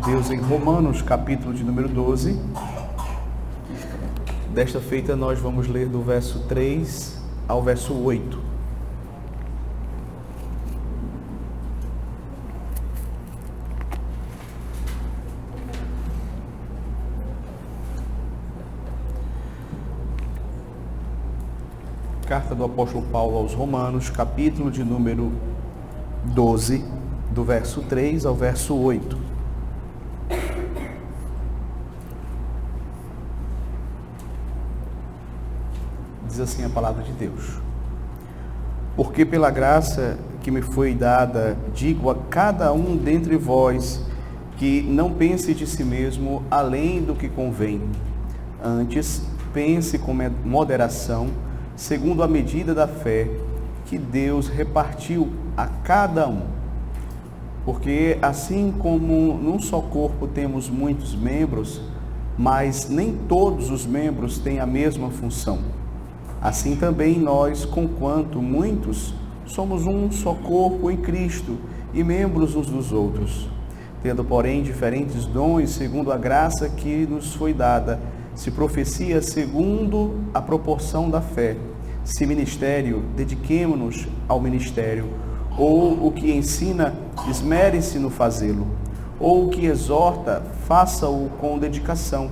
Deus em Romanos, capítulo de número 12. Desta feita nós vamos ler do verso 3 ao verso 8. Carta do apóstolo Paulo aos Romanos, capítulo de número 12, do verso 3 ao verso 8. Diz assim a palavra de Deus: Porque pela graça que me foi dada, digo a cada um dentre vós, que não pense de si mesmo além do que convém. Antes, pense com moderação, segundo a medida da fé que Deus repartiu a cada um. Porque assim como num só corpo temos muitos membros, mas nem todos os membros têm a mesma função. Assim também nós, conquanto muitos, somos um só corpo em Cristo e membros uns dos outros. Tendo, porém, diferentes dons segundo a graça que nos foi dada, se profecia segundo a proporção da fé, se ministério, dediquemo-nos ao ministério, ou o que ensina, esmere-se no fazê-lo, ou o que exorta, faça-o com dedicação,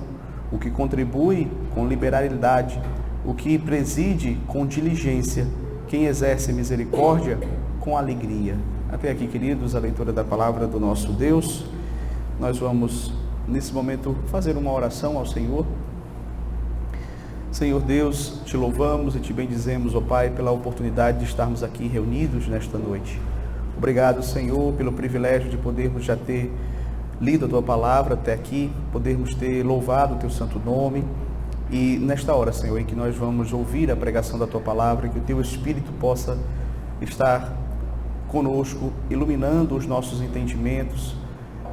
o que contribui com liberalidade, o que preside com diligência, quem exerce misericórdia com alegria. Até aqui, queridos, a leitura da palavra do nosso Deus. Nós vamos, nesse momento, fazer uma oração ao Senhor. Senhor Deus, te louvamos e te bendizemos, ó Pai, pela oportunidade de estarmos aqui reunidos nesta noite. Obrigado, Senhor, pelo privilégio de podermos já ter lido a Tua palavra até aqui, podermos ter louvado o Teu santo nome. E nesta hora, Senhor, em que nós vamos ouvir a pregação da Tua palavra, que o Teu Espírito possa estar conosco, iluminando os nossos entendimentos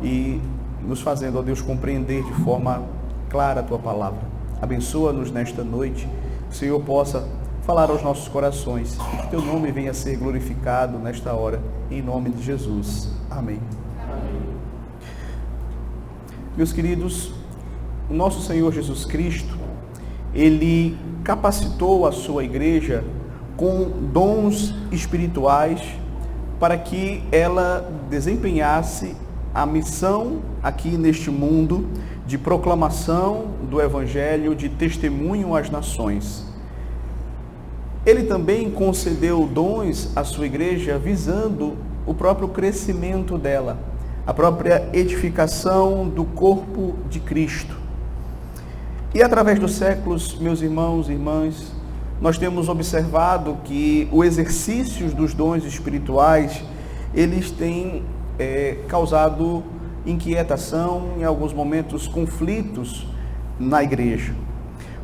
e nos fazendo, ó Deus, compreender de forma clara a Tua palavra. Abençoa-nos nesta noite, que o Senhor possa falar aos nossos corações, e que Teu nome venha a ser glorificado nesta hora, em nome de Jesus. Amém. Amém. Meus queridos, o nosso Senhor Jesus Cristo, Ele capacitou a sua igreja com dons espirituais para que ela desempenhasse a missão aqui neste mundo de proclamação do Evangelho, de testemunho às nações. Ele também concedeu dons à sua igreja visando o próprio crescimento dela, a própria edificação do corpo de Cristo. E através dos séculos, meus irmãos e irmãs, nós temos observado que o exercício dos dons espirituais, eles têm causado inquietação, em alguns momentos conflitos na igreja.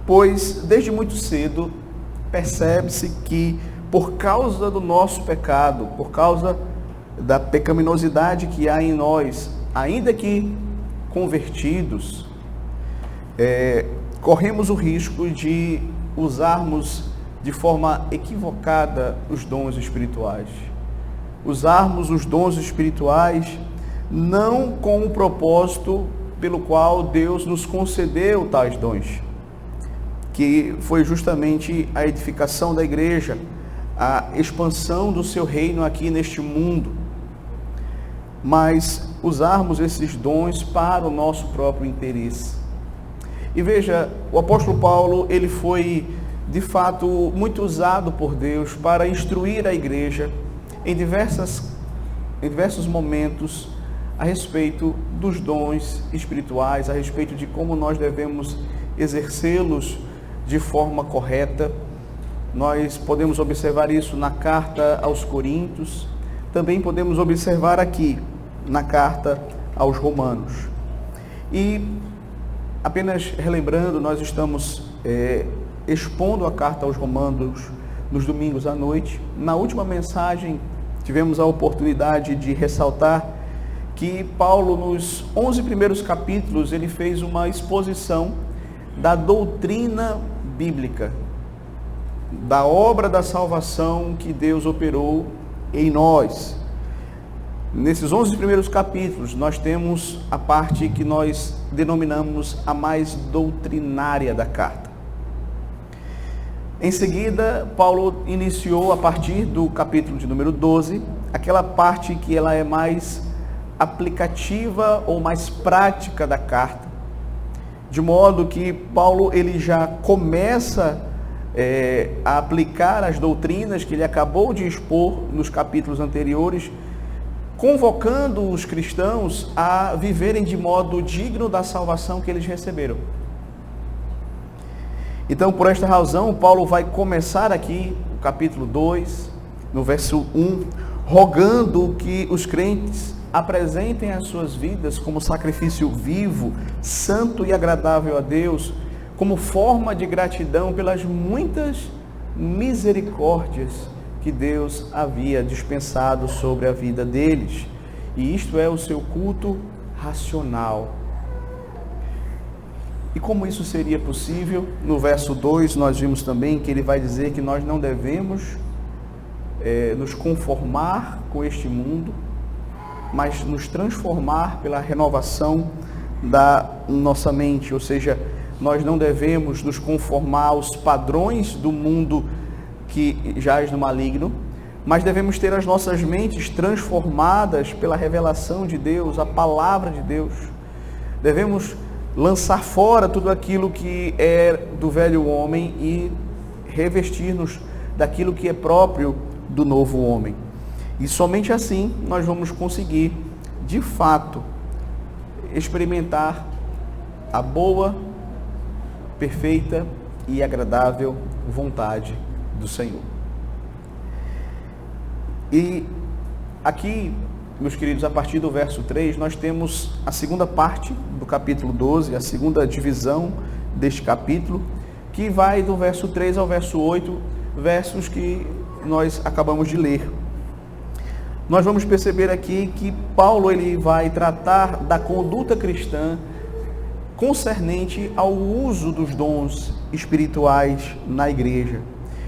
Pois, desde muito cedo, percebe-se que por causa do nosso pecado, por causa da pecaminosidade que há em nós, ainda que convertidos, corremos o risco de usarmos de forma equivocada os dons espirituais. Usarmos os dons espirituais não com o propósito pelo qual Deus nos concedeu tais dons, que foi justamente a edificação da igreja, a expansão do seu reino aqui neste mundo, mas usarmos esses dons para o nosso próprio interesse. E veja, o apóstolo Paulo, ele foi de fato muito usado por Deus para instruir a igreja em diversos momentos a respeito dos dons espirituais, a respeito de como nós devemos exercê-los de forma correta. Nós podemos observar isso na carta aos Coríntios, também podemos observar aqui na carta aos Romanos. E apenas relembrando, nós estamos expondo a carta aos Romanos nos domingos à noite. Na última mensagem, tivemos a oportunidade de ressaltar que Paulo, nos 11 primeiros capítulos, ele fez uma exposição da doutrina bíblica, da obra da salvação que Deus operou em nós. Nesses 11 primeiros capítulos, nós temos a parte que nós denominamos a mais doutrinária da carta. Em seguida, Paulo iniciou, a partir do capítulo de número 12, aquela parte que ela é mais aplicativa ou mais prática da carta, de modo que Paulo ele já começa a aplicar as doutrinas que ele acabou de expor nos capítulos anteriores, convocando os cristãos a viverem de modo digno da salvação que eles receberam. Então, por esta razão, Paulo vai começar aqui, no capítulo 2, no verso 1, rogando que os crentes apresentem as suas vidas como sacrifício vivo, santo e agradável a Deus, como forma de gratidão pelas muitas misericórdias que Deus havia dispensado sobre a vida deles. E isto é o seu culto racional. E como isso seria possível? No verso 2 nós vimos também que ele vai dizer que nós não devemos nos conformar com este mundo, mas nos transformar pela renovação da nossa mente. Ou seja, nós não devemos nos conformar aos padrões do mundo que jaz no maligno, mas devemos ter as nossas mentes transformadas pela revelação de Deus, a palavra de Deus. Devemos lançar fora tudo aquilo que é do velho homem e revestir-nos daquilo que é próprio do novo homem. E somente assim nós vamos conseguir, de fato, experimentar a boa, perfeita e agradável vontade do Senhor. E aqui, meus queridos, a partir do verso 3, nós temos a segunda parte do capítulo 12, a segunda divisão deste capítulo, que vai do verso 3 ao verso 8, versos que nós acabamos de ler. Nós vamos perceber aqui que Paulo ele vai tratar da conduta cristã concernente ao uso dos dons espirituais na igreja.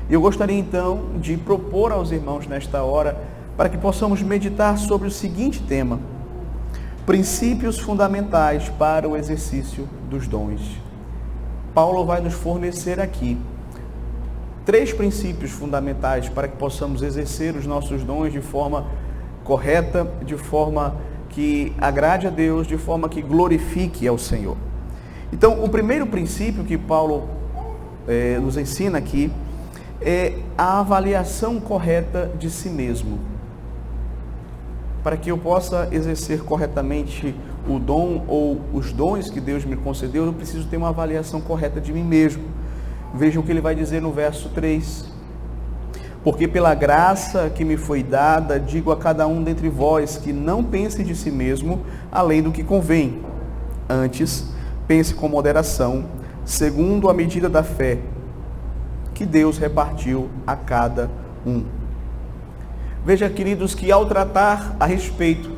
Eu gostaria então de propor aos irmãos nesta hora para que possamos meditar sobre o seguinte tema: princípios fundamentais para o exercício dos dons. Paulo vai nos fornecer aqui 3 princípios fundamentais para que possamos exercer os nossos dons de forma correta, de forma que agrade a Deus, de forma que glorifique ao Senhor. Então, o primeiro princípio que Paulo nos ensina aqui é a avaliação correta de si mesmo. Para que eu possa exercer corretamente o dom ou os dons que Deus me concedeu, eu preciso ter uma avaliação correta de mim mesmo. Vejam o que ele vai dizer no verso 3. Porque pela graça que me foi dada, digo a cada um dentre vós que não pense de si mesmo além do que convém. Antes, pense com moderação, segundo a medida da fé que Deus repartiu a cada um. Veja, queridos, que ao tratar a respeito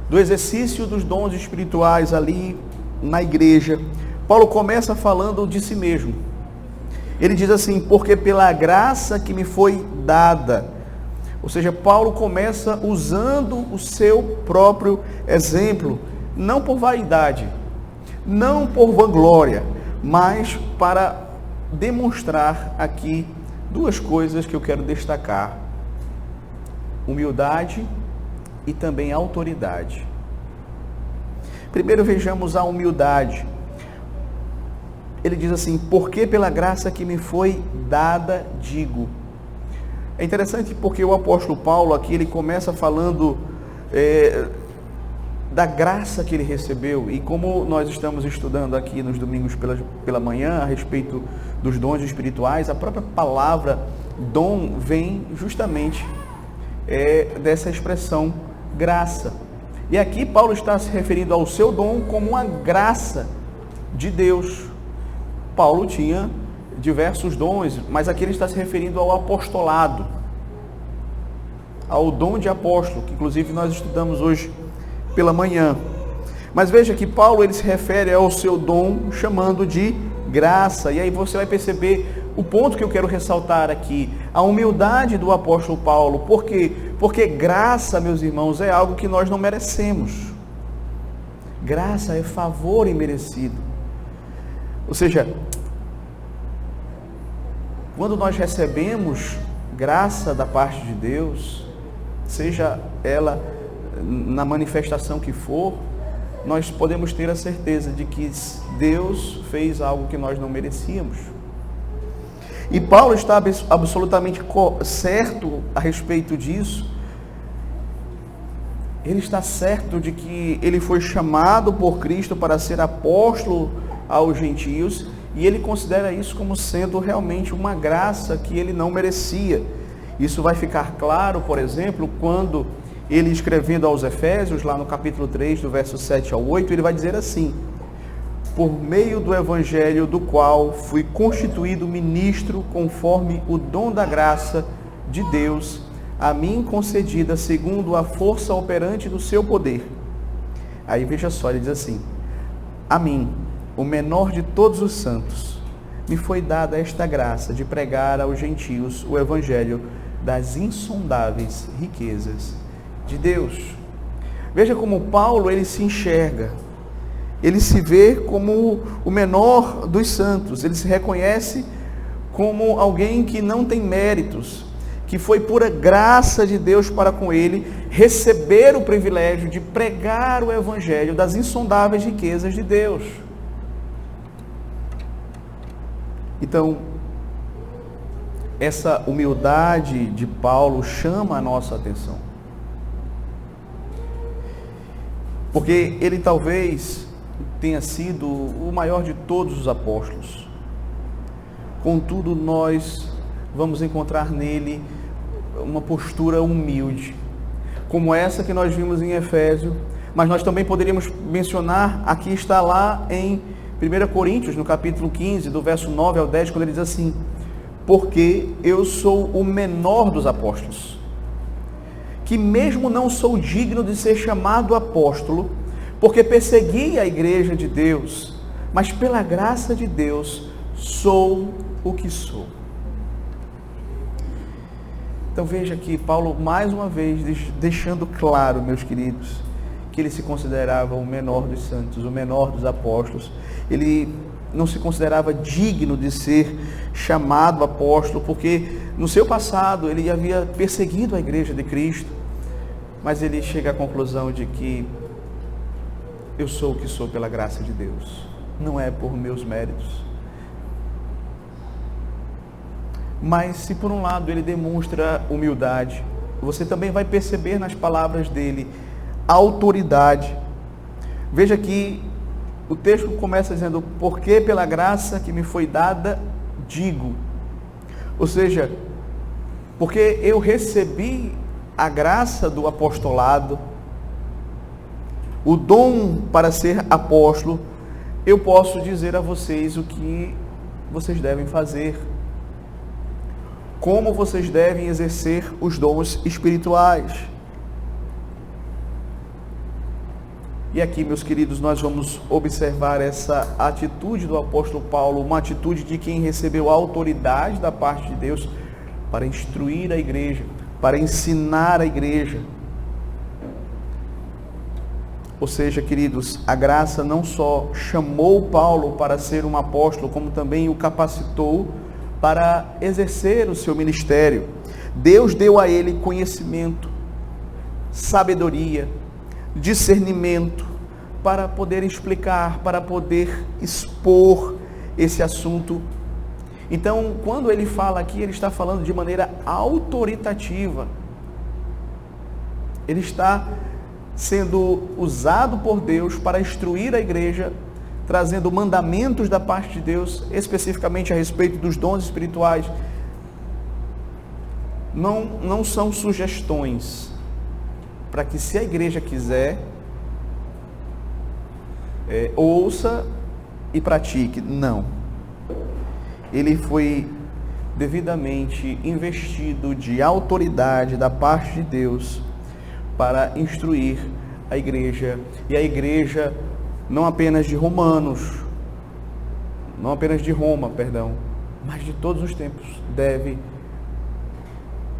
do exercício dos dons espirituais ali na igreja, Paulo começa falando de si mesmo. Ele diz assim: porque pela graça que me foi dada. Ou seja, Paulo começa usando o seu próprio exemplo, não por vaidade, não por vanglória, mas para demonstrar aqui 2 coisas que eu quero destacar: humildade e também autoridade. Primeiro vejamos a humildade. Ele diz assim: porque pela graça que me foi dada, digo. É interessante porque o apóstolo Paulo aqui, ele começa falando da graça que ele recebeu, e como nós estamos estudando aqui nos domingos pela manhã a respeito dos dons espirituais, a própria palavra dom vem justamente dessa expressão graça. E aqui Paulo está se referindo ao seu dom como uma graça de Deus. Paulo tinha diversos dons, mas aqui ele está se referindo ao apostolado, ao dom de apóstolo, que inclusive nós estudamos hoje pela manhã. Mas veja que Paulo ele se refere ao seu dom chamando de graça, e aí você vai perceber o ponto que eu quero ressaltar aqui, a humildade do apóstolo Paulo. Por quê? Porque graça, meus irmãos, é algo que nós não merecemos. Graça é favor imerecido. Ou seja, quando nós recebemos graça da parte de Deus, seja ela na manifestação que for, nós podemos ter a certeza de que Deus fez algo que nós não merecíamos. E Paulo está absolutamente certo a respeito disso. Ele está certo de que ele foi chamado por Cristo para ser apóstolo aos gentios, e ele considera isso como sendo realmente uma graça que ele não merecia. Isso vai ficar claro, por exemplo, quando ele escrevendo aos Efésios, lá no capítulo 3, do verso 7 ao 8, ele vai dizer assim: por meio do evangelho do qual fui constituído ministro conforme o dom da graça de Deus, a mim concedida segundo a força operante do seu poder. Aí veja só, ele diz assim: a mim, o menor de todos os santos, me foi dada esta graça de pregar aos gentios o evangelho das insondáveis riquezas de Deus. Veja como Paulo ele se enxerga. Ele se vê como o menor dos santos. Ele se reconhece como alguém que não tem méritos, que foi pura graça de Deus para com ele receber o privilégio de pregar o evangelho das insondáveis riquezas de Deus. Então, essa humildade de Paulo chama a nossa atenção. Porque ele talvez tenha sido o maior de todos os apóstolos. Contudo, nós vamos encontrar nele uma postura humilde, como essa que nós vimos em Efésio, mas nós também poderíamos mencionar, aqui está lá em 1 Coríntios, no capítulo 15, do verso 9 ao 10, quando ele diz assim: porque eu sou o menor dos apóstolos, que mesmo não sou digno de ser chamado apóstolo, porque persegui a igreja de Deus, mas pela graça de Deus sou o que sou. Então veja aqui Paulo mais uma vez deixando claro, meus queridos, que ele se considerava o menor dos santos, o menor dos apóstolos. Ele não se considerava digno de ser chamado apóstolo, porque no seu passado ele havia perseguido a igreja de Cristo, mas ele chega à conclusão de que eu sou o que sou pela graça de Deus, não é por meus méritos. Mas se por um lado ele demonstra humildade, você também vai perceber nas palavras dele autoridade. Veja que o texto começa dizendo: porque pela graça que me foi dada, digo. Ou seja, porque eu recebi a graça do apostolado, o dom para ser apóstolo, eu posso dizer a vocês o que vocês devem fazer, como vocês devem exercer os dons espirituais. E aqui, meus queridos, nós vamos observar essa atitude do apóstolo Paulo, uma atitude de quem recebeu a autoridade da parte de Deus para instruir a igreja, para ensinar a igreja. Ou seja, queridos, a graça não só chamou Paulo para ser um apóstolo, como também o capacitou para exercer o seu ministério. Deus deu a ele conhecimento, sabedoria, discernimento, para poder explicar, para poder expor esse assunto. Então, quando ele fala aqui, ele está falando de maneira autoritativa. Ele está sendo usado por Deus para instruir a igreja, trazendo mandamentos da parte de Deus, especificamente a respeito dos dons espirituais. Não são sugestões para que, se a igreja quiser, ouça e pratique. Não. Ele foi devidamente investido de autoridade da parte de Deus para instruir a igreja. E a igreja não apenas de Romanos, não apenas de Roma, perdão, mas de todos os tempos deve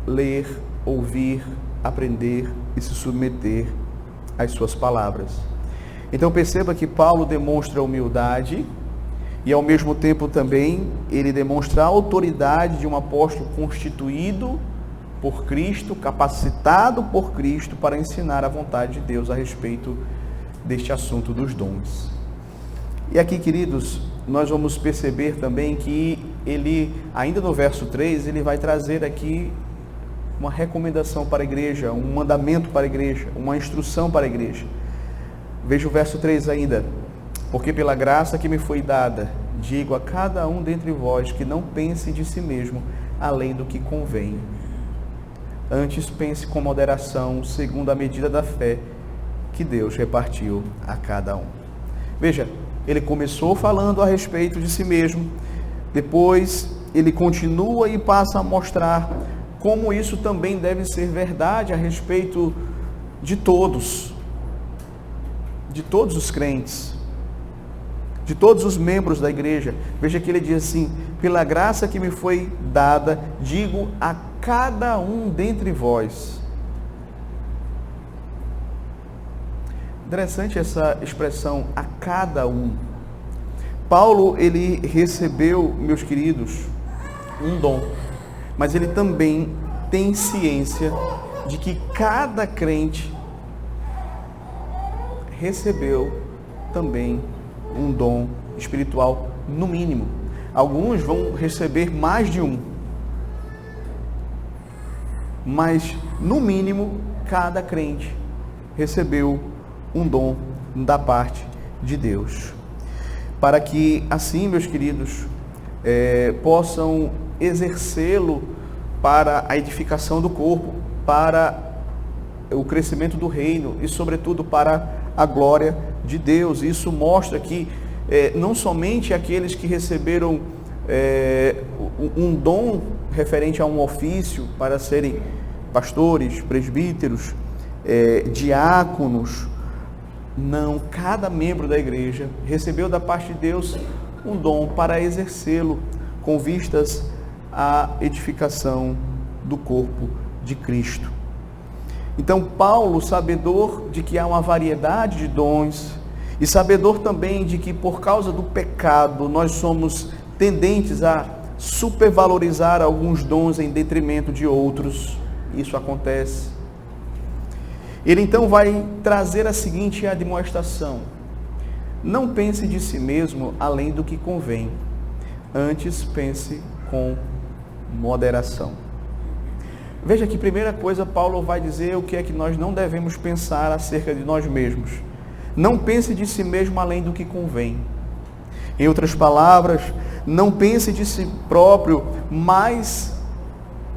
ler, ouvir, aprender e se submeter às suas palavras. Então perceba que Paulo demonstra humildade e ao mesmo tempo também ele demonstra a autoridade de um apóstolo constituído por Cristo, capacitado por Cristo para ensinar a vontade de Deus a respeito deste assunto dos dons. E aqui, queridos, nós vamos perceber também que ele, ainda no verso 3, ele vai trazer aqui uma recomendação para a igreja, um mandamento para a igreja, uma instrução para a igreja. Veja o verso 3 ainda. Porque pela graça que me foi dada, digo a cada um dentre vós que não pense de si mesmo além do que convém. Antes pense com moderação, segundo a medida da fé que Deus repartiu a cada um. Veja, ele começou falando a respeito de si mesmo, depois ele continua e passa a mostrar como isso também deve ser verdade a respeito de todos os crentes, de todos os membros da igreja. Veja que ele diz assim: pela graça que me foi dada, digo a cada um dentre vós. Interessante essa expressão, a cada um. Paulo, ele recebeu, meus queridos, um dom, mas ele também tem ciência de que cada crente recebeu também um dom espiritual, no mínimo. Alguns vão receber mais de um, mas no mínimo cada crente recebeu um dom da parte de Deus, para que assim, meus queridos, possam exercê-lo para a edificação do corpo, para o crescimento do reino e sobretudo para a glória de Deus. Isso mostra que não somente aqueles que receberam um dom referente a um ofício para serem pastores, presbíteros, diáconos, não, cada membro da igreja recebeu da parte de Deus um dom para exercê-lo com vistas à edificação do corpo de Cristo. Então Paulo, sabedor de que há uma variedade de dons e sabedor também de que por causa do pecado nós somos tendentes a supervalorizar alguns dons em detrimento de outros, isso acontece. Ele então vai trazer a seguinte admoestação: não pense de si mesmo além do que convém, antes pense com moderação. Veja que primeira coisa Paulo vai dizer o que é que nós não devemos pensar acerca de nós mesmos. Não pense de si mesmo além do que convém. Em outras palavras, não pense de si próprio mais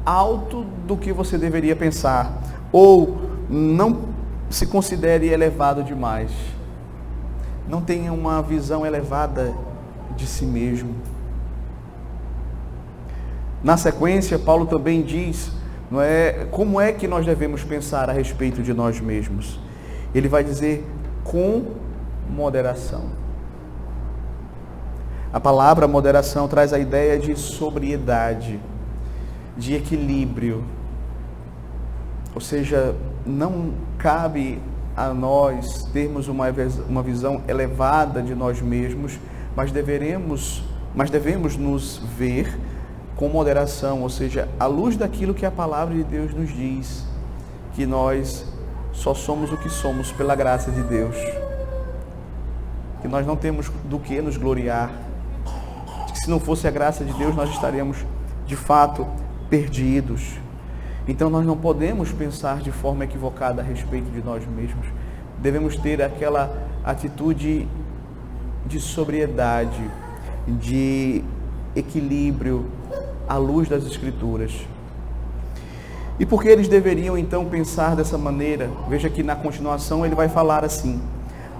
alto do que você deveria pensar, ou não se considere elevado demais. Não tenha uma visão elevada de si mesmo. Na sequência, Paulo também diz, como é que nós devemos pensar a respeito de nós mesmos. Ele vai dizer com moderação. A palavra moderação traz a ideia de sobriedade, de equilíbrio. Ou seja, não cabe a nós termos uma visão elevada de nós mesmos, mas devemos nos ver com moderação, ou seja, à luz daquilo que a palavra de Deus nos diz, que nós só somos o que somos pela graça de Deus, que nós não temos do que nos gloriar, que se não fosse a graça de Deus nós estaríamos de fato perdidos. Então nós não podemos pensar de forma equivocada a respeito de nós mesmos. Devemos ter aquela atitude de sobriedade, de equilíbrio à luz das Escrituras. E por que eles deveriam então pensar dessa maneira? Veja que na continuação ele vai falar assim: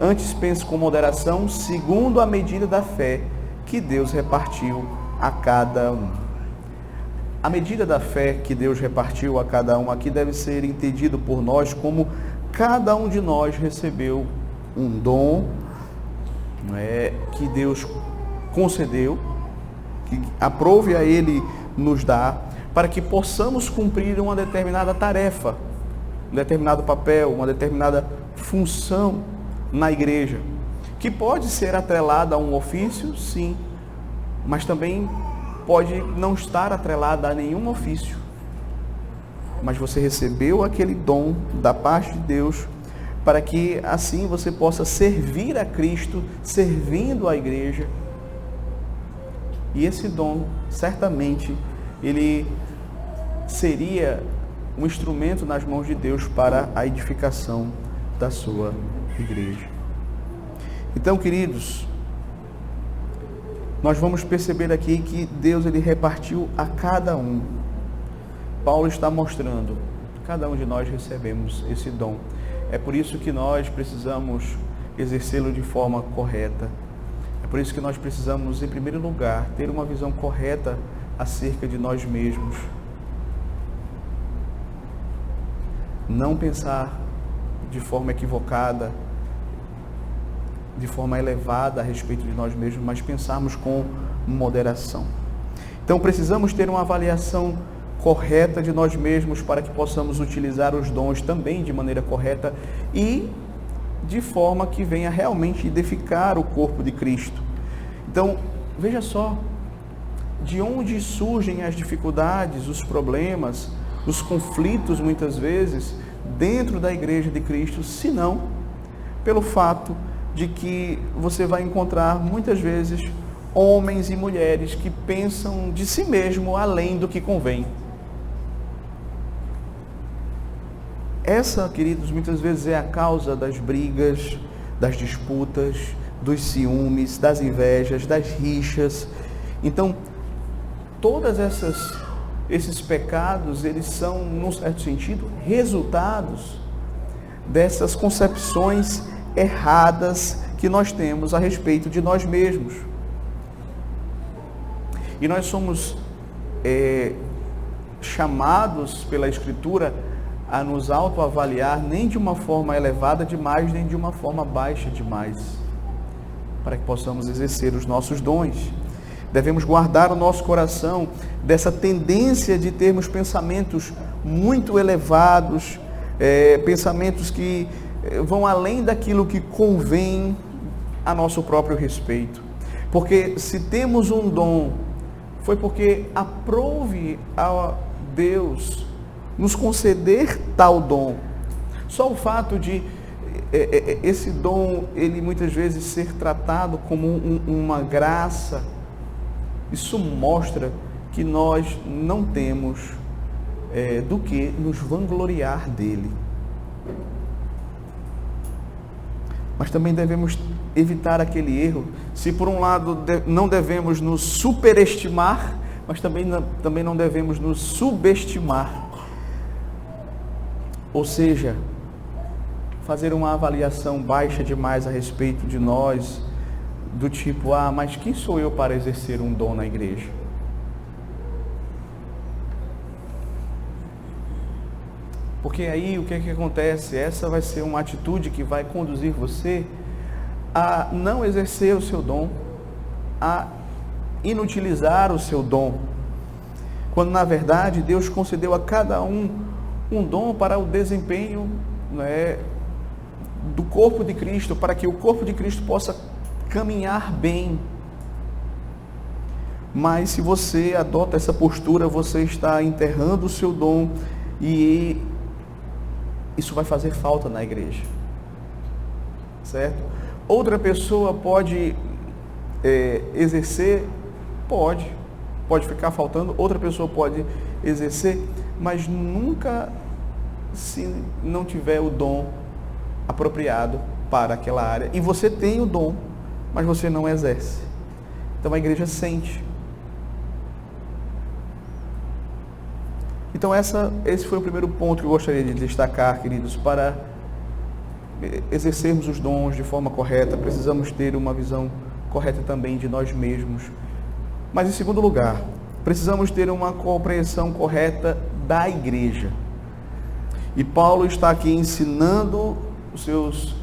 antes pense com moderação, segundo a medida da fé que Deus repartiu a cada um. A medida da fé que Deus repartiu a cada um aqui deve ser entendido por nós como cada um de nós recebeu um dom, que Deus concedeu, que aprove a Ele nos dar, para que possamos cumprir uma determinada tarefa, um determinado papel, uma determinada função na igreja, que pode ser atrelada a um ofício, sim, mas também pode não estar atrelada a nenhum ofício. Mas você recebeu aquele dom da parte de Deus para que assim você possa servir a Cristo, servindo a igreja. E esse dom, certamente, ele seria um instrumento nas mãos de Deus para a edificação da sua igreja. Então, queridos, nós vamos perceber aqui que Deus ele repartiu a cada um. Paulo está mostrando, cada um de nós recebemos esse dom. É por isso que nós precisamos exercê-lo de forma correta. É por isso que nós precisamos, em primeiro lugar, ter uma visão correta acerca de nós mesmos. Não pensar de forma equivocada, de forma elevada a respeito de nós mesmos, mas pensarmos com moderação. Então precisamos ter uma avaliação correta de nós mesmos para que possamos utilizar os dons também de maneira correta e de forma que venha realmente edificar o corpo de Cristo. Então, veja só, de onde surgem as dificuldades, os problemas, os conflitos muitas vezes dentro da igreja de Cristo, se não pelo fato de que você vai encontrar muitas vezes homens e mulheres que pensam de si mesmo além do que convém. Essa, queridos, muitas vezes é a causa das brigas, das disputas, dos ciúmes, das invejas, das rixas. Então, todas esses pecados, eles são, num certo sentido, resultados dessas concepções erradas que nós temos a respeito de nós mesmos. E nós somos chamados pela Escritura a nos autoavaliar nem de uma forma elevada demais, nem de uma forma baixa demais, para que possamos exercer os nossos dons. Devemos guardar o nosso coração dessa tendência de termos pensamentos muito elevados, pensamentos que vão além daquilo que convém a nosso próprio respeito. Porque se temos um dom, foi porque aprove a Deus nos conceder tal dom. Só o fato de esse dom, ele muitas vezes ser tratado como uma graça, isso mostra que nós não temos do que nos vangloriar dele. Mas também devemos evitar aquele erro. Se por um lado não devemos nos superestimar, mas também não devemos nos subestimar. Ou seja, fazer uma avaliação baixa demais a respeito de nós, do tipo, mas quem sou eu para exercer um dom na igreja? Porque aí o que é que acontece? Essa vai ser uma atitude que vai conduzir você a não exercer o seu dom, a inutilizar o seu dom, quando na verdade Deus concedeu a cada um dom para o desempenho, do corpo de Cristo, para que o corpo de Cristo possa caminhar bem. Mas se você adota essa postura, você está enterrando o seu dom e isso vai fazer falta na igreja, certo? Outra pessoa pode exercer, pode ficar faltando, outra pessoa pode exercer, mas nunca se não tiver o dom apropriado para aquela área. E você tem o dom, mas você não exerce. Então a igreja sente. Então esse foi o primeiro ponto que eu gostaria de destacar, queridos. Para exercermos os dons de forma correta, precisamos ter uma visão correta também de nós mesmos. Mas em segundo lugar, precisamos ter uma compreensão correta da igreja. E Paulo está aqui ensinando os seus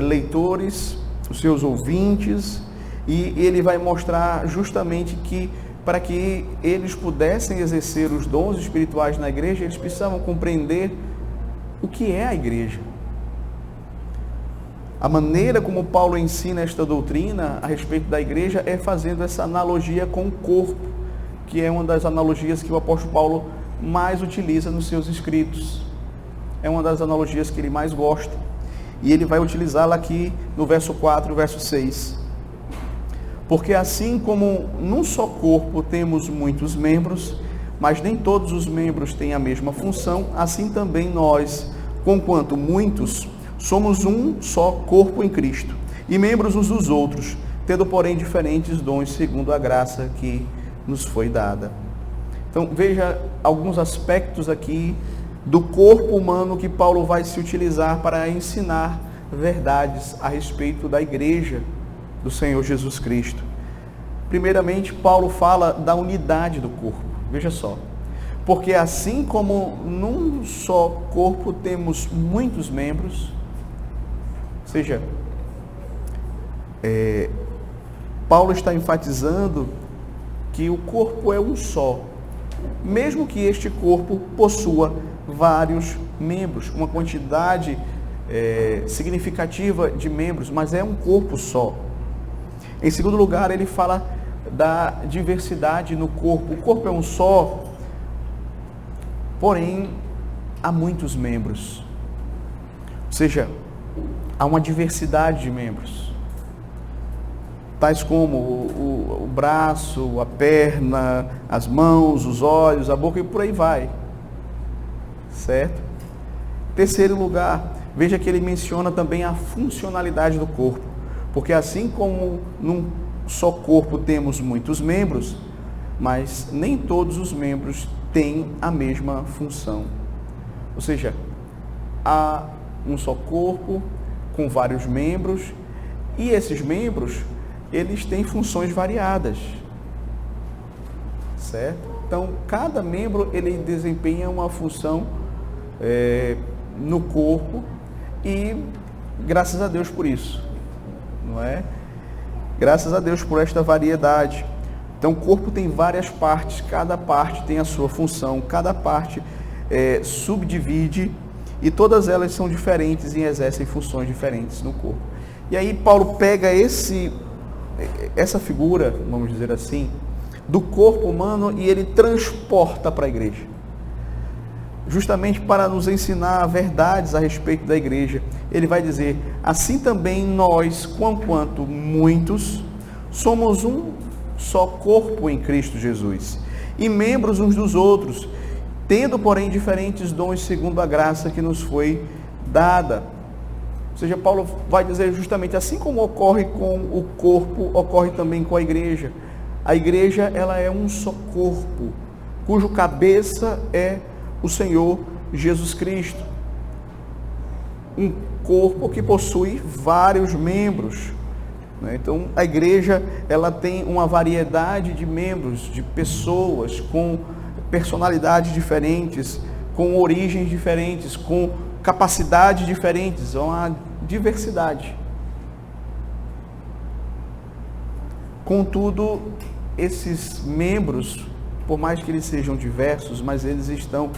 leitores, os seus ouvintes, E ele vai mostrar justamente que para que eles pudessem exercer os dons espirituais na igreja, eles precisavam compreender o que é a igreja. A maneira como Paulo ensina esta doutrina a respeito da igreja é fazendo essa analogia com o corpo, que é uma das analogias que o apóstolo Paulo mais utiliza nos seus escritos. É uma das analogias que ele mais gosta. E ele vai utilizá-la aqui no verso 4 e verso 6. Porque assim como num só corpo temos muitos membros, mas nem todos os membros têm a mesma função, assim também nós, conquanto muitos, somos um só corpo em Cristo, e membros uns dos outros, tendo porém diferentes dons segundo a graça que nos foi dada. Então veja alguns aspectos aqui do corpo humano que Paulo vai se utilizar para ensinar verdades a respeito da igreja do Senhor Jesus Cristo. Primeiramente, Paulo fala da unidade do corpo. Veja só. Porque assim como num só corpo temos muitos membros, ou seja, Paulo está enfatizando que o corpo é um só, mesmo que este corpo possua vários membros, uma quantidade significativa de membros, mas é um corpo só. Em segundo lugar, ele fala da diversidade no corpo. O corpo é um só, porém há muitos membros, ou seja, há uma diversidade de membros, tais como o braço, a perna, as mãos, os olhos, a boca e por aí vai, certo? Terceiro lugar, veja que ele menciona também a funcionalidade do corpo, porque assim como num só corpo temos muitos membros, mas nem todos os membros têm a mesma função. Ou seja, há um só corpo com vários membros, e esses membros, eles têm funções variadas, certo? Então, cada membro, ele desempenha uma função no corpo, e graças a Deus por isso, não é? Graças a Deus por esta variedade. Então, o corpo tem várias partes, cada parte tem a sua função, cada parte subdivide, e todas elas são diferentes e exercem funções diferentes no corpo. E aí Paulo pega essa figura, vamos dizer assim, do corpo humano, e ele transporta para a igreja, justamente para nos ensinar verdades a respeito da igreja. Ele vai dizer: assim também nós, conquanto muitos, somos um só corpo em Cristo Jesus, e membros uns dos outros, tendo porém diferentes dons segundo a graça que nos foi dada. Ou seja, Paulo vai dizer justamente, assim como ocorre com o corpo, ocorre também com a igreja. A igreja, ela é um só corpo, cujo cabeça é o Senhor Jesus Cristo. Um corpo que possui vários membros, né? Então, a igreja, ela tem uma variedade de membros, de pessoas com personalidades diferentes, com origens diferentes, com capacidades diferentes, é uma diversidade. Contudo, esses membros, por mais que eles sejam diversos, mas eles estão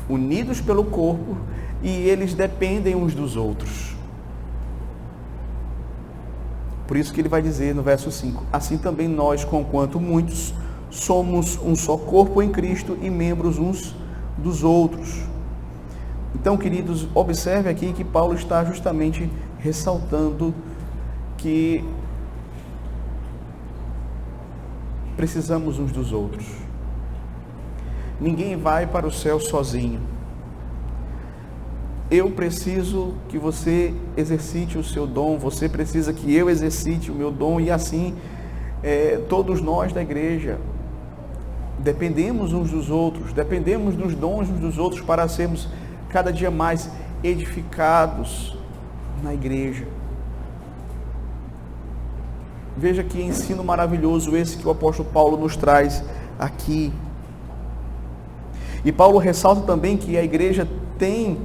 unidos pelo corpo e eles dependem uns dos outros. Por isso que ele vai dizer no verso 5: assim também nós, conquanto muitos, somos um só corpo em Cristo e membros uns dos outros. Então, queridos, observe aqui que Paulo está justamente ressaltando que precisamos uns dos outros. Ninguém vai para o céu sozinho. Eu preciso que você exercite o seu dom, você precisa que eu exercite o meu dom, e assim todos nós da igreja dependemos uns dos outros, dependemos dos dons uns dos outros para sermos cada dia mais edificados na igreja. Veja que ensino maravilhoso esse que o apóstolo Paulo nos traz aqui. E Paulo ressalta também que a igreja tem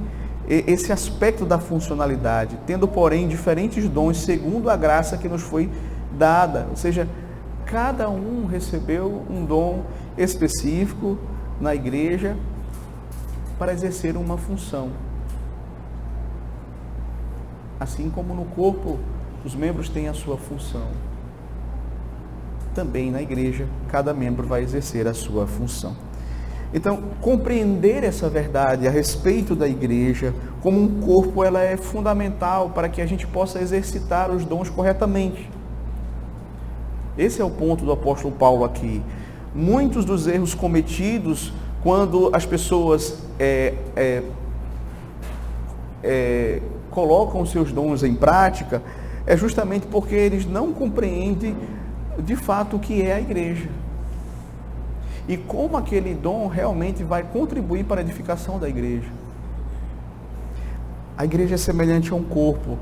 esse aspecto da funcionalidade, tendo porém diferentes dons segundo a graça que nos foi dada, ou seja, cada um recebeu um dom específico na igreja para exercer uma função. Assim como no corpo, os membros têm a sua função. Também na igreja, cada membro vai exercer a sua função. Então, compreender essa verdade a respeito da igreja, como um corpo, ela é fundamental para que a gente possa exercitar os dons corretamente. Esse é o ponto do apóstolo Paulo aqui. Muitos dos erros cometidos quando as pessoas colocam os seus dons em prática, é justamente porque eles não compreendem de fato o que é a igreja. E como aquele dom realmente vai contribuir para a edificação da igreja. A igreja é semelhante a um corpo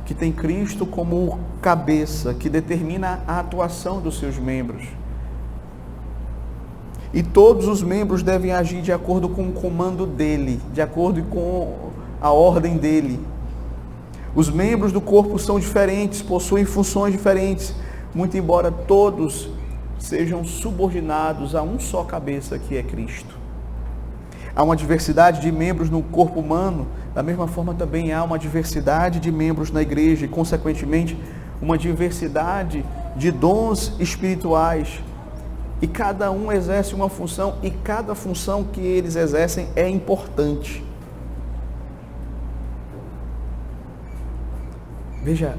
que tem Cristo como cabeça, que determina a atuação dos seus membros. E todos os membros devem agir de acordo com o comando dele, de acordo com a ordem dele. Os membros do corpo são diferentes, possuem funções diferentes, muito embora todos sejam subordinados a um só cabeça, que é Cristo. Há uma diversidade de membros no corpo humano, da mesma forma também há uma diversidade de membros na igreja e, consequentemente, uma diversidade de dons espirituais. E cada um exerce uma função, e cada função que eles exercem é importante. Veja,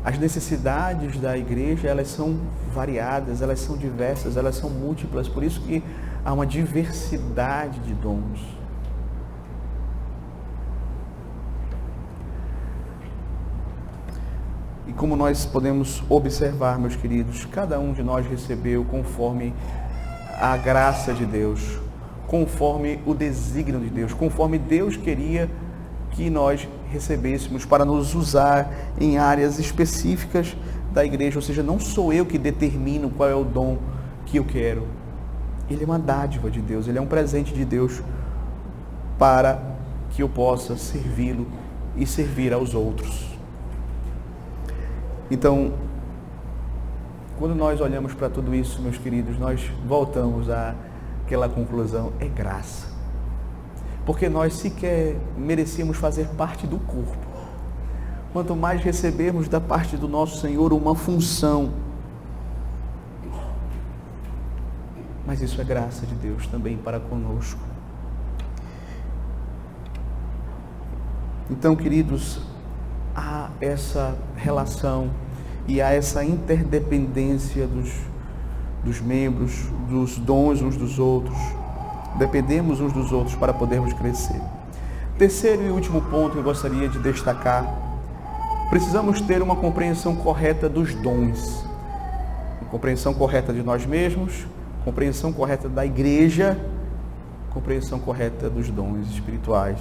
as necessidades da igreja, elas são variadas, elas são diversas, elas são múltiplas, por isso que há uma diversidade de dons. E como nós podemos observar, meus queridos, cada um de nós recebeu conforme a graça de Deus, conforme o desígnio de Deus, conforme Deus queria que nós recebêssemos para nos usar em áreas específicas da igreja. Ou seja, não sou eu que determino qual é o dom que eu quero. Ele é uma dádiva de Deus, ele é um presente de Deus para que eu possa servi-lo e servir aos outros. Então, quando nós olhamos para tudo isso, meus queridos, nós voltamos àquela conclusão: é graça. Porque nós sequer merecíamos fazer parte do corpo. Quanto mais recebermos da parte do nosso Senhor uma função. Mas isso é graça de Deus também para conosco. Então, queridos, há essa relação e há essa interdependência dos membros, dos dons uns dos outros. Dependemos uns dos outros para podermos crescer. Terceiro e último ponto que eu gostaria de destacar: precisamos ter uma compreensão correta dos dons. Compreensão correta de nós mesmos, compreensão correta da igreja, compreensão correta dos dons espirituais.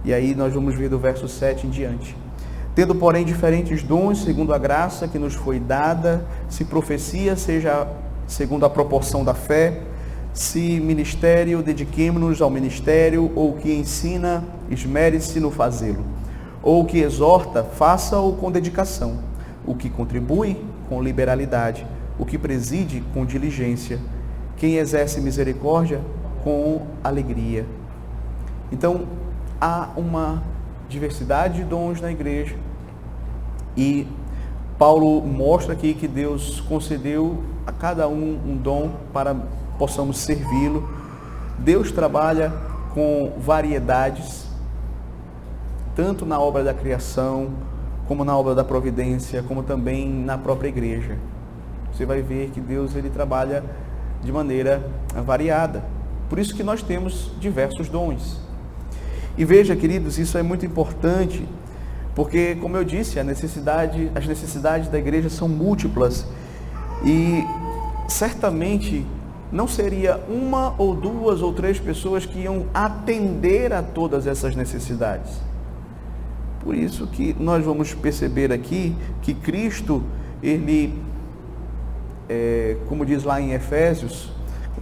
E aí nós vamos ver do verso 7 em diante. Tendo, porém, diferentes dons, segundo a graça que nos foi dada, se profecia, seja segundo a proporção da fé, se ministério, dediquemo-nos ao ministério, ou que ensina, esmere-se no fazê-lo, ou que exorta, faça-o com dedicação, o que contribui, com liberalidade, o que preside, com diligência, quem exerce misericórdia, com alegria. Então, há uma diversidade de dons na igreja, e Paulo mostra aqui que Deus concedeu a cada um dom para possamos servi-lo. Deus trabalha com variedades, tanto na obra da criação, como na obra da providência, como também na própria igreja. Você vai ver que Deus, ele trabalha de maneira variada. Por isso que nós temos diversos dons. E veja, queridos, isso é muito importante, porque, como eu disse, as necessidades da igreja são múltiplas, e certamente não seria uma ou duas ou três pessoas que iam atender a todas essas necessidades. Por isso que nós vamos perceber aqui que Cristo, ele, como diz lá em Efésios,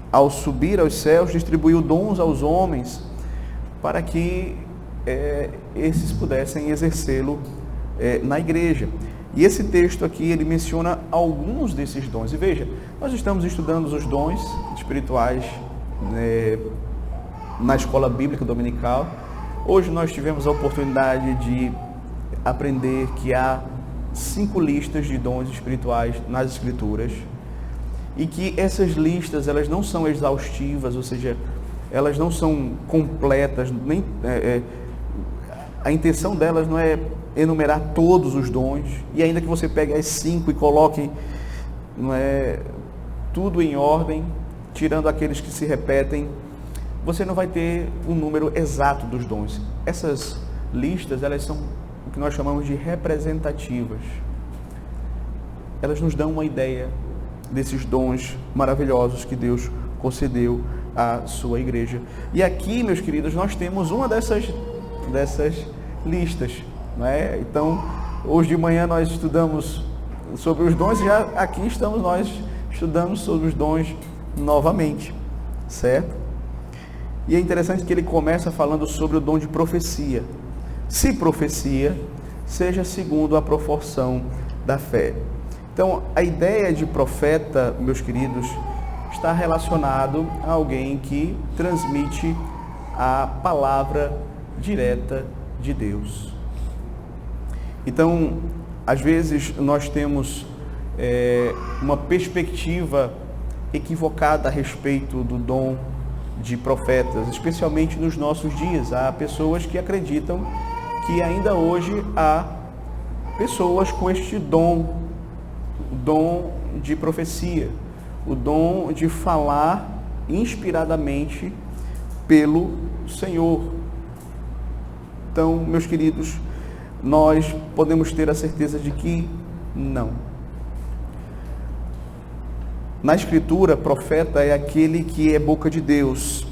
ao subir aos céus, distribuiu dons aos homens para que esses pudessem exercê-lo na igreja. E esse texto aqui, ele menciona alguns desses dons. E veja, nós estamos estudando os dons espirituais, né, na escola bíblica dominical. Hoje nós tivemos a oportunidade de aprender que há 5 listas de dons espirituais nas Escrituras. E que essas listas, elas não são exaustivas, ou seja, elas não são completas, nem a intenção delas não é enumerar todos os dons, e ainda que você pegue as 5 e coloque tudo em ordem, tirando aqueles que se repetem, você não vai ter um número exato dos dons. Essas listas, elas são o que nós chamamos de representativas. Elas nos dão uma ideia desses dons maravilhosos que Deus concedeu à sua igreja. E aqui, meus queridos, nós temos uma dessas listas, não é? Então, hoje de manhã nós estudamos sobre os dons, e já aqui estamos nós estudando sobre os dons novamente, certo? E é interessante que ele começa falando sobre o dom de profecia. Se profecia, seja segundo a proporção da fé. Então, a ideia de profeta, meus queridos, está relacionado a alguém que transmite a palavra direta de Deus. Então, às vezes nós temos uma perspectiva equivocada a respeito do dom de profetas, especialmente nos nossos dias. Há pessoas que acreditam que ainda hoje há pessoas com este dom, o dom de profecia, o dom de falar inspiradamente pelo Senhor. Então, meus queridos, nós podemos ter a certeza de que não. Na Escritura, profeta é aquele que é boca de Deus.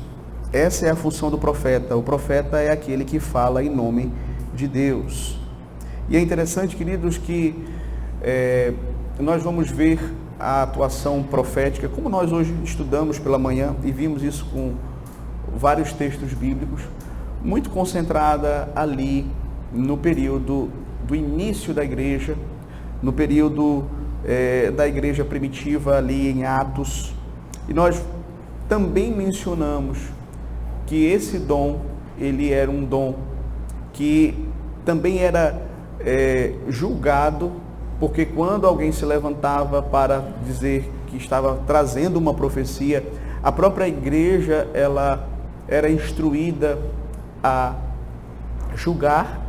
Essa é a função do profeta. O profeta é aquele que fala em nome de Deus. E é interessante, queridos, que nós vamos ver a atuação profética, como nós hoje estudamos pela manhã e vimos isso com vários textos bíblicos, muito concentrada ali no período do início da igreja, no período da igreja primitiva ali em Atos. E nós também mencionamos que esse dom, ele era um dom que também era julgado, porque quando alguém se levantava para dizer que estava trazendo uma profecia, a própria igreja, ela era instruída a julgar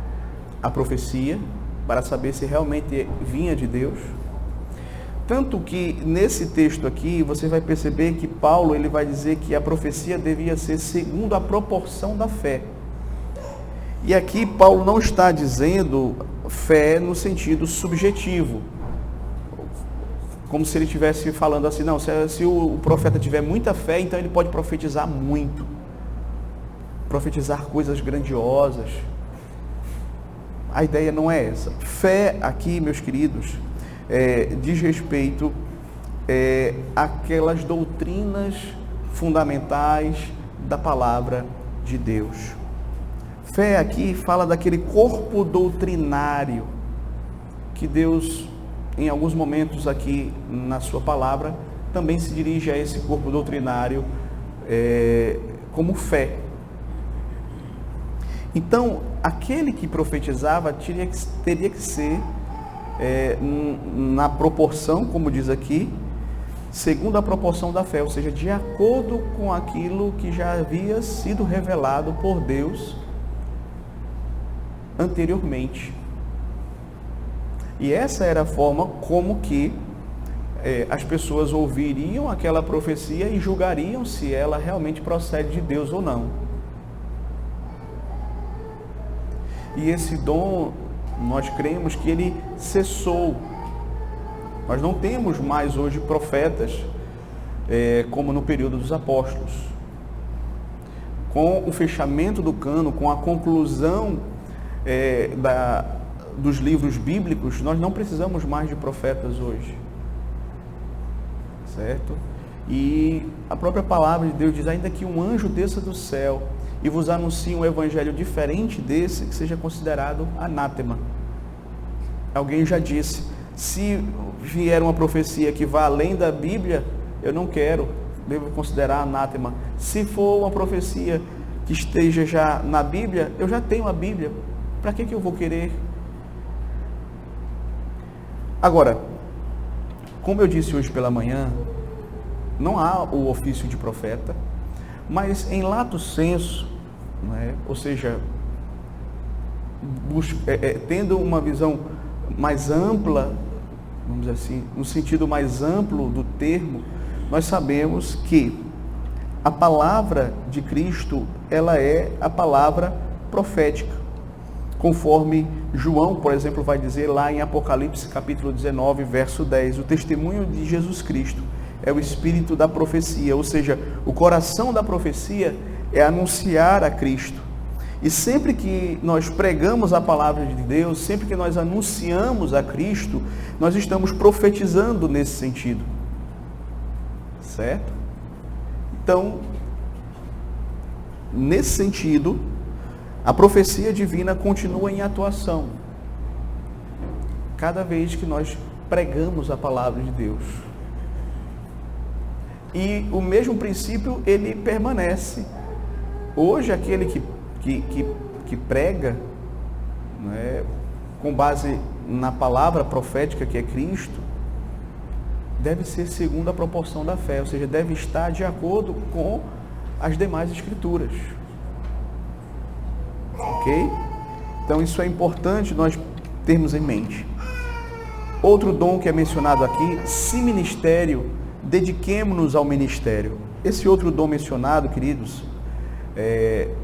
a profecia para saber se realmente vinha de Deus. Tanto que nesse texto aqui você vai perceber que Paulo, ele vai dizer que a profecia devia ser segundo a proporção da fé. E aqui Paulo não está dizendo fé no sentido subjetivo, como se ele estivesse falando assim, não, se o profeta tiver muita fé, então ele pode profetizar muito, profetizar coisas grandiosas. A ideia não é essa. Fé aqui, meus queridos, diz respeito àquelas doutrinas fundamentais da palavra de Deus. Fé aqui fala daquele corpo doutrinário que Deus, em alguns momentos aqui na sua palavra, também se dirige a esse corpo doutrinário como fé. Então, aquele que profetizava teria que ser na proporção, como diz aqui, segundo a proporção da fé, ou seja, de acordo com aquilo que já havia sido revelado por Deus anteriormente. E essa era a forma como que as pessoas ouviriam aquela profecia e julgariam se ela realmente procede de Deus ou não. E esse dom, nós cremos que ele cessou. Nós não temos mais hoje profetas como no período dos apóstolos. Com o fechamento do cânon, com a conclusão dos livros bíblicos, nós não precisamos mais de profetas hoje, certo? E a própria palavra de Deus diz, ainda que um anjo desça do céu e vos anuncie um evangelho diferente desse, que seja considerado anátema. Alguém já disse, se vier uma profecia que vá além da Bíblia, eu não quero, devo considerar anátema. Se for uma profecia que esteja já na Bíblia, eu já tenho a Bíblia, para que eu vou querer? Agora, como eu disse hoje pela manhã, não há o ofício de profeta, mas em lato sensu, né? Ou seja, tendo uma visão mais ampla, vamos dizer assim, no sentido mais amplo do termo, nós sabemos que a palavra de Cristo, ela é a palavra profética, conforme João, por exemplo, vai dizer lá em Apocalipse capítulo 19, verso 10, o testemunho de Jesus Cristo é o espírito da profecia, ou seja, o coração da profecia é anunciar a Cristo. E sempre que nós pregamos a palavra de Deus, sempre que nós anunciamos a Cristo, nós estamos profetizando nesse sentido. Certo? Então, nesse sentido, a profecia divina continua em atuação cada vez que nós pregamos a palavra de Deus. E o mesmo princípio, ele permanece. Hoje, aquele que prega, né, com base na palavra profética que é Cristo, deve ser segundo a proporção da fé, ou seja, deve estar de acordo com as demais escrituras. Ok? Então isso é importante nós termos em mente. Outro dom que é mencionado aqui, se ministério, dediquemo-nos ao ministério. Esse outro dom mencionado, queridos,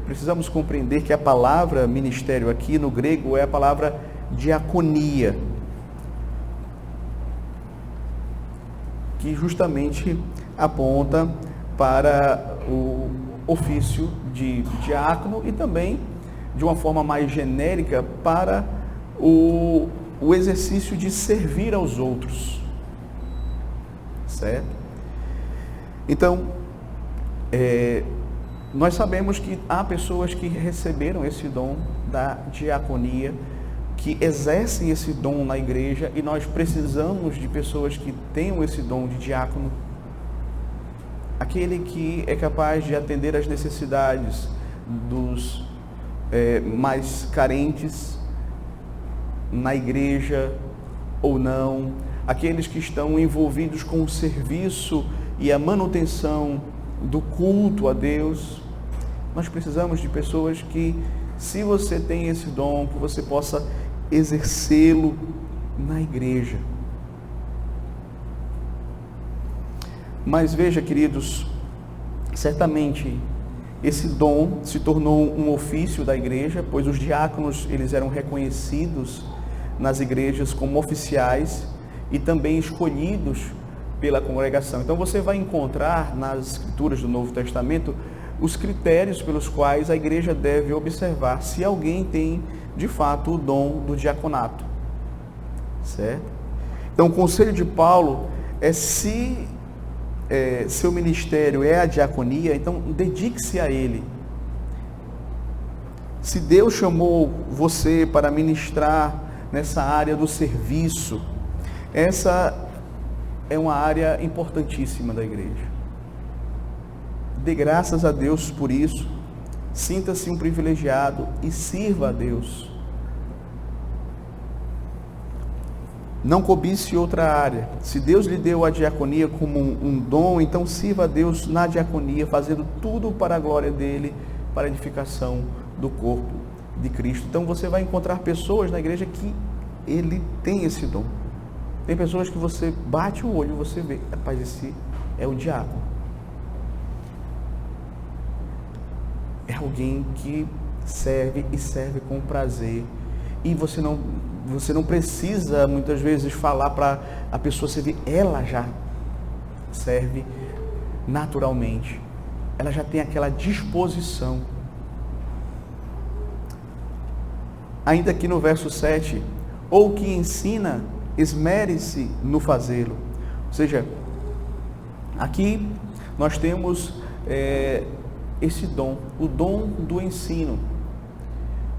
precisamos compreender que a palavra ministério aqui no grego é a palavra diaconia, que justamente aponta para o ofício de diácono e também, de uma forma mais genérica, para o exercício de servir aos outros. Certo? Então, nós sabemos que há pessoas que receberam esse dom da diaconia, que exercem esse dom na igreja, e nós precisamos de pessoas que tenham esse dom de diácono, aquele que é capaz de atender às necessidades dos mais carentes na igreja ou não, aqueles que estão envolvidos com o serviço e a manutenção do culto a Deus. Nós precisamos de pessoas que, se você tem esse dom, que você possa exercê-lo na igreja. Mas veja, queridos, certamente esse dom se tornou um ofício da igreja, pois os diáconos, eles eram reconhecidos nas igrejas como oficiais e também escolhidos pela congregação. Então você vai encontrar nas escrituras do Novo Testamento os critérios pelos quais a igreja deve observar se alguém tem de fato o dom do diaconato. Certo? Então o conselho de Paulo é, se seu ministério é a diaconia, então dedique-se a ele. Se Deus chamou você para ministrar nessa área do serviço, essa é uma área importantíssima da igreja. Dê graças a Deus por isso, sinta-se um privilegiado e sirva a Deus. Não cobice outra área. Se Deus lhe deu a diaconia como um dom, então sirva a Deus na diaconia, fazendo tudo para a glória dele, para a edificação do corpo de Cristo. Então você vai encontrar pessoas na igreja que ele tem esse dom. Tem pessoas que você bate o olho e você vê, rapaz, esse é o diácono. É alguém que serve e serve com prazer. E você não precisa muitas vezes falar para a pessoa servir, ela já serve naturalmente. Ela já tem aquela disposição. Ainda aqui no verso 7, ou que ensina, esmere-se no fazê-lo. Ou seja, aqui nós temos esse dom, o dom do ensino,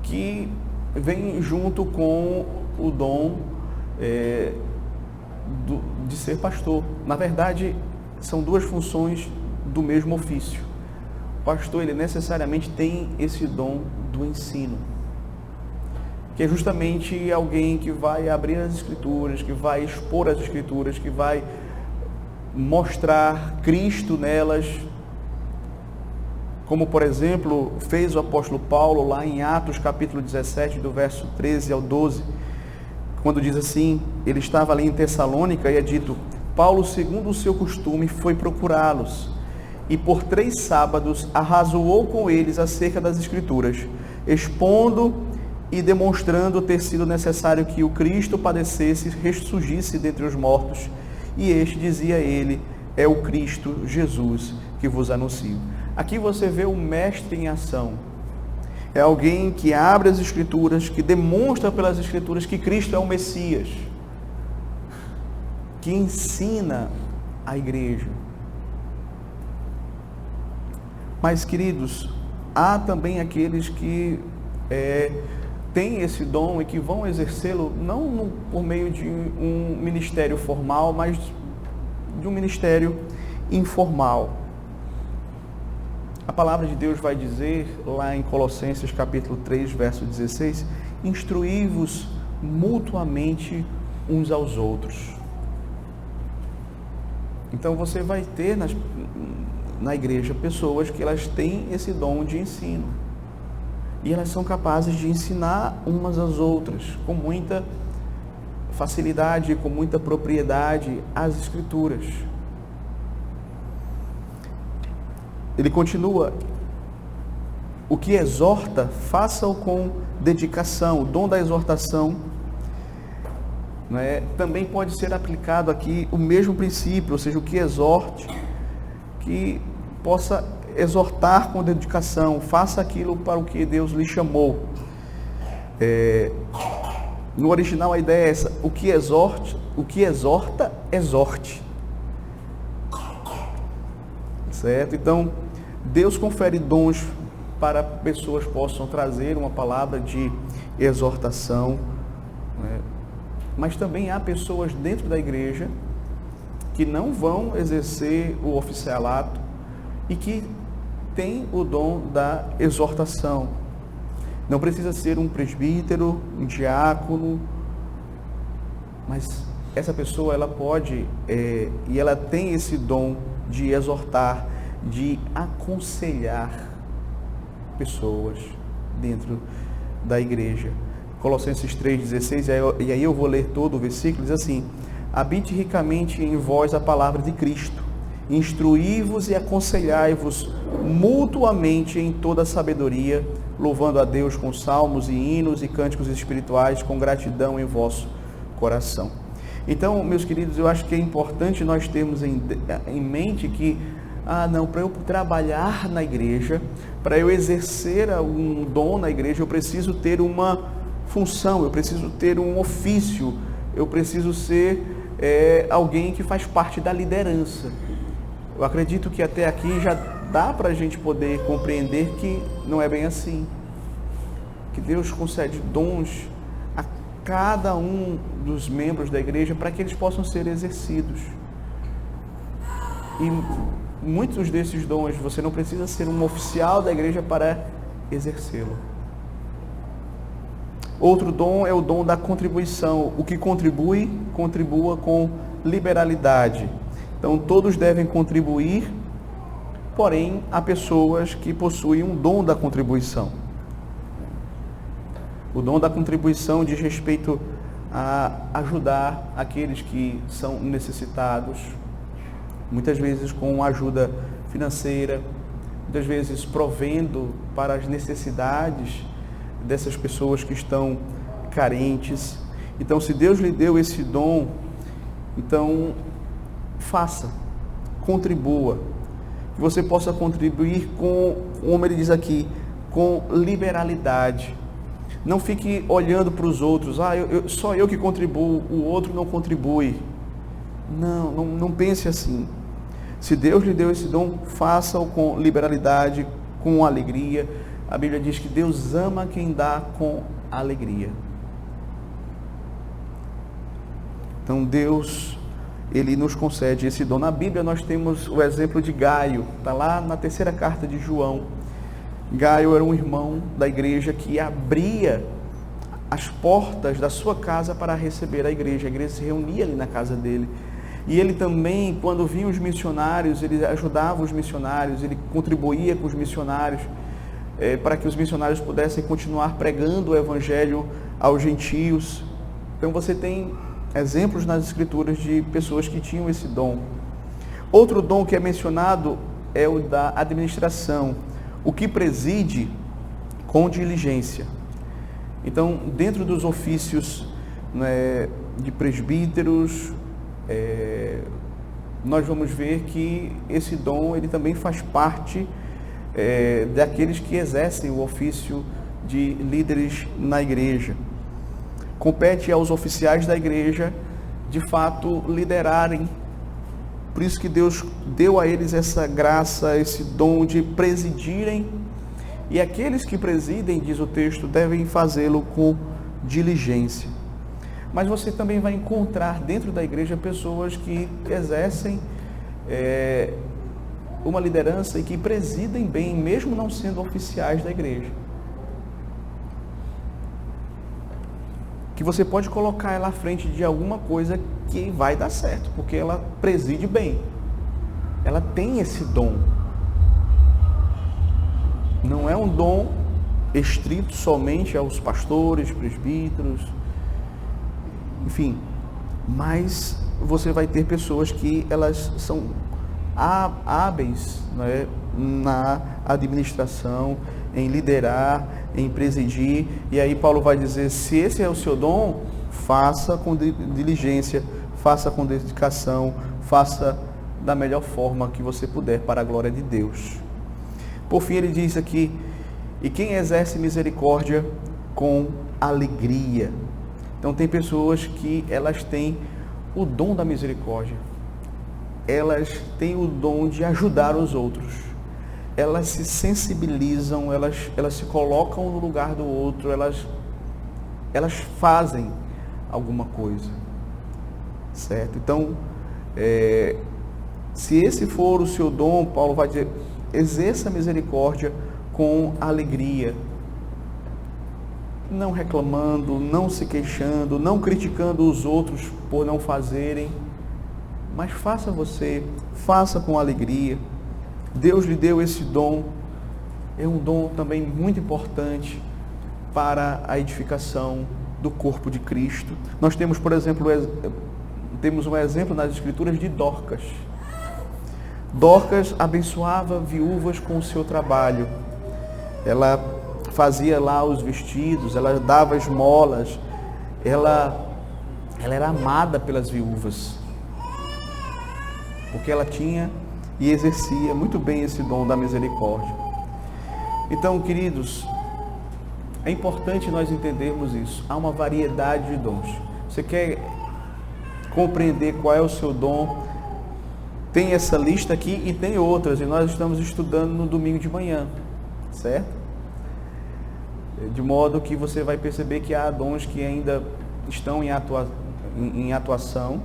que vem junto com o dom de ser pastor. Na verdade, são duas funções do mesmo ofício. O pastor, ele necessariamente tem esse dom do ensino, que é justamente alguém que vai abrir as Escrituras, que vai expor as Escrituras, que vai mostrar Cristo nelas, como, por exemplo, fez o apóstolo Paulo lá em Atos capítulo 17, do verso 13 ao 12, quando diz assim, ele estava ali em Tessalônica e é dito: Paulo, segundo o seu costume, foi procurá-los e por 3 sábados arrazoou com eles acerca das Escrituras, expondo e demonstrando ter sido necessário que o Cristo padecesse, ressurgisse dentre os mortos, e este, dizia ele, é o Cristo Jesus que vos anuncio. Aqui você vê o mestre em ação. É alguém que abre as Escrituras, que demonstra pelas Escrituras que Cristo é o Messias, que ensina a igreja. Mas, queridos, há também aqueles que têm esse dom e que vão exercê-lo não por meio de um ministério formal, mas de um ministério informal. A palavra de Deus vai dizer lá em Colossenses capítulo 3, verso 16, instruí-vos mutuamente uns aos outros. Então você vai ter na igreja pessoas que elas têm esse dom de ensino. E elas são capazes de ensinar umas às outras, com muita facilidade, com muita propriedade, as Escrituras. Ele continua: o que exorta, faça-o com dedicação. O dom da exortação, também pode ser aplicado aqui o mesmo princípio, ou seja, o que exorte, que possa exortar com dedicação, faça aquilo para o que Deus lhe chamou. No original a ideia é essa: o que exorta, exorte. Certo? Então, Deus confere dons para pessoas possam trazer uma palavra de exortação, mas também há pessoas dentro da igreja que não vão exercer o oficialato e que têm o dom da exortação. Não precisa ser um presbítero, um diácono, mas essa pessoa ela pode e ela tem esse dom de exortar, de aconselhar pessoas dentro da igreja. Colossenses 3,16, e aí eu vou ler todo o versículo, diz assim: habite ricamente em vós a palavra de Cristo, instruí-vos e aconselhai-vos mutuamente em toda a sabedoria, louvando a Deus com salmos e hinos e cânticos espirituais, com gratidão em vosso coração. Então, meus queridos, eu acho que é importante nós termos em mente que, para eu trabalhar na igreja, para eu exercer um dom na igreja, eu preciso ter uma função, eu preciso ter um ofício, eu preciso ser alguém que faz parte da liderança. Eu acredito que até aqui já dá para a gente poder compreender que não é bem assim, que Deus concede dons a cada um dos membros da igreja para que eles possam ser exercidos. E muitos desses dons você não precisa ser um oficial da igreja para exercê-lo. Outro dom é o dom da contribuição. O que contribui, contribua com liberalidade. Então todos devem contribuir, porém há pessoas que possuem um dom da contribuição. O dom da contribuição diz respeito a ajudar aqueles que são necessitados, muitas vezes com ajuda financeira, muitas vezes provendo para as necessidades dessas pessoas que estão carentes. Então, se Deus lhe deu esse dom, então faça, contribua, que você possa contribuir com, como ele diz aqui, com liberalidade. Não fique olhando para os outros, só eu que contribuo, o outro não contribui. Não pense assim. Se Deus lhe deu esse dom, faça-o com liberalidade, com alegria. A Bíblia diz que Deus ama quem dá com alegria. Então Deus, Ele nos concede esse dom. Na Bíblia nós temos o exemplo de Gaio, está lá na terceira carta de João. Gaio era um irmão da igreja que abria as portas da sua casa para receber a igreja se reunia ali na casa dele. E ele também, quando vinham os missionários, ele ajudava os missionários, ele contribuía com os missionários, para que os missionários pudessem continuar pregando o evangelho aos gentios. Então você tem exemplos nas escrituras de pessoas que tinham esse dom. Outro dom que é mencionado é o da administração, o que preside com diligência. Então, dentro dos ofícios, né, de presbíteros, nós vamos ver que esse dom ele também faz parte daqueles que exercem o ofício de líderes na igreja. Compete aos oficiais da igreja, de fato, liderarem. Por isso que Deus deu a eles essa graça, esse dom de presidirem. E aqueles que presidem, diz o texto, devem fazê-lo com diligência. Mas você também vai encontrar dentro da igreja pessoas que exercem uma liderança e que presidem bem, mesmo não sendo oficiais da igreja. Que você pode colocar ela à frente de alguma coisa que vai dar certo, porque ela preside bem. Ela tem esse dom. Não é um dom estrito somente aos pastores, presbíteros, enfim. Mas você vai ter pessoas que elas são hábeis, né, na administração, em liderar, em presidir. E aí Paulo vai dizer, se esse é o seu dom, faça com diligência, faça com dedicação, faça da melhor forma que você puder para a glória de Deus. Por fim, ele diz aqui, e quem exerce misericórdia com alegria. Então tem pessoas que elas têm o dom da misericórdia. Elas têm o dom de ajudar os outros. Elas se sensibilizam, elas se colocam no lugar do outro, elas fazem alguma coisa, certo? Então, se esse for o seu dom, Paulo vai dizer, exerça a misericórdia com alegria, não reclamando, não se queixando, não criticando os outros por não fazerem, mas faça você, faça com alegria. Deus lhe deu esse dom, é um dom também muito importante para a edificação do corpo de Cristo. Nós temos, por exemplo, temos um exemplo nas Escrituras de Dorcas. Dorcas abençoava viúvas com o seu trabalho. Ela fazia lá os vestidos, ela dava esmolas, ela era amada pelas viúvas, porque ela tinha e exercia muito bem esse dom da misericórdia. Então, queridos, é importante nós entendermos isso. Há uma variedade de dons. Você quer compreender qual é o seu dom? Tem essa lista aqui e tem outras, e nós estamos estudando no domingo de manhã, certo? De modo que você vai perceber que há dons que ainda estão em atuação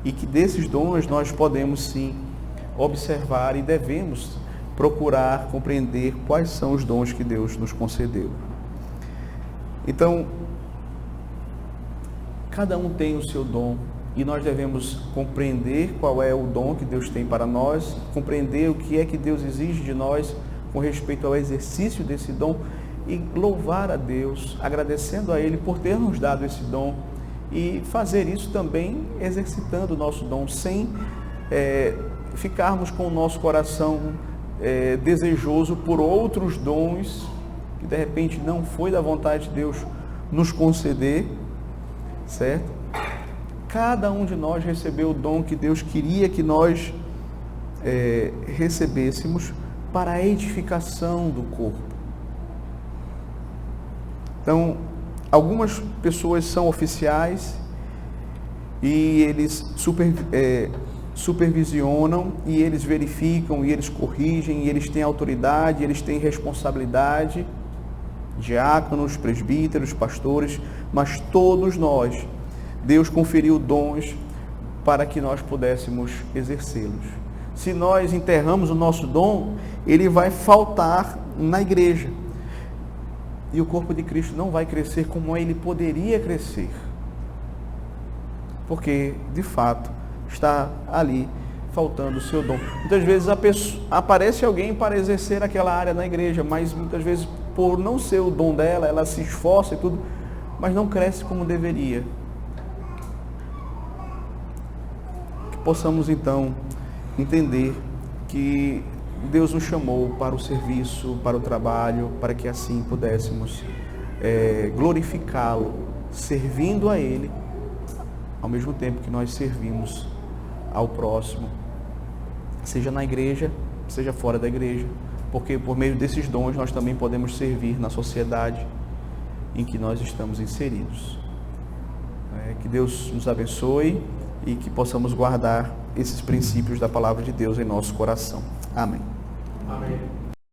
e que desses dons nós podemos sim observar e devemos procurar compreender quais são os dons que Deus nos concedeu. Então, cada um tem o seu dom e nós devemos compreender qual é o dom que Deus tem para nós, compreender o que é que Deus exige de nós com respeito ao exercício desse dom e louvar a Deus, agradecendo a Ele por ter nos dado esse dom e fazer isso também exercitando o nosso dom, sem ficarmos com o nosso coração desejoso por outros dons que de repente não foi da vontade de Deus nos conceder, certo? Cada um de nós recebeu o dom que Deus queria que nós recebêssemos para a edificação do corpo. Então, algumas pessoas são oficiais e eles supervisionam e eles verificam e eles corrigem e eles têm autoridade, eles têm responsabilidade, diáconos, presbíteros, pastores, mas todos nós Deus conferiu dons para que nós pudéssemos exercê-los. Se nós enterramos o nosso dom, ele vai faltar na igreja. E o corpo de Cristo não vai crescer como ele poderia crescer. Porque, de fato, está ali faltando o seu dom. Muitas vezes aparece alguém para exercer aquela área na igreja, mas muitas vezes, por não ser o dom dela, ela se esforça e tudo, mas não cresce como deveria. Que possamos, então, entender que Deus nos chamou para o serviço, para o trabalho, para que assim pudéssemos glorificá-lo, servindo a Ele, ao mesmo tempo que nós servimos ao próximo, seja na igreja, seja fora da igreja, porque por meio desses dons nós também podemos servir na sociedade em que nós estamos inseridos. Que Deus nos abençoe e que possamos guardar esses princípios da palavra de Deus em nosso coração. Amém. Amém.